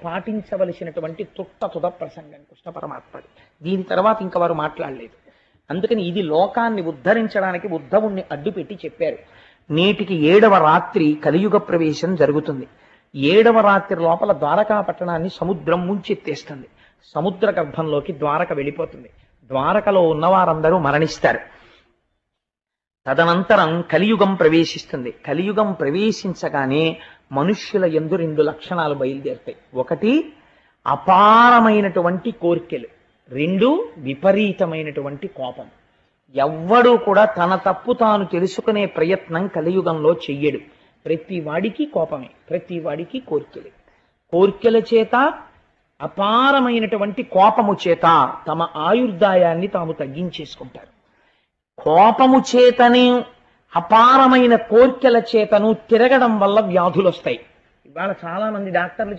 పాటించవలసినటువంటి తుద ప్రసంగం కృష్ణ పరమాత్మది. దీని తర్వాత ఇంక వారు మాట్లాడలేదు. అందుకని ఇది లోకాన్ని ఉద్ధరించడానికి ఉద్ధవుణ్ణి అడ్డుపెట్టి చెప్పారు. నేటికి 7వ రాత్రి కలియుగ ప్రవేశం జరుగుతుంది. 7వ రాత్రి లోపల ద్వారకా పట్టణాన్ని సముద్రం ముంచెత్తేస్తుంది. సముద్ర గర్భంలోకి ద్వారక వెళ్ళిపోతుంది. ద్వారకలో ఉన్నవారందరూ మరణిస్తారు. తదనంతరం కలియుగం ప్రవేశిస్తుంది. కలియుగం ప్రవేశించగానే మనుష్యుల యందు 2 లక్షణాలు బయలుదేరుతాయి. ఒకటి అపారమైనటువంటి కోర్కెలు, 2 విపరీతమైనటువంటి కోపం. ఎవ్వడూ కూడా తన తప్పు తాను తెలుసుకునే ప్రయత్నం కలియుగంలో చెయ్యడు. ప్రతి వాడికి కోపమే, ప్రతి వాడికి కోర్కెలే. కోర్కెల చేత, అపారమైనటువంటి కోపము చేత తమ ఆయుర్దాయాన్ని తాము తగ్గించేసుకుంటారు. కోపము చేతని, అపారమైన కోర్కెల చేతను తిరగడం వల్ల వ్యాధులు వస్తాయి. ఇవాళ చాలా మంది డాక్టర్లు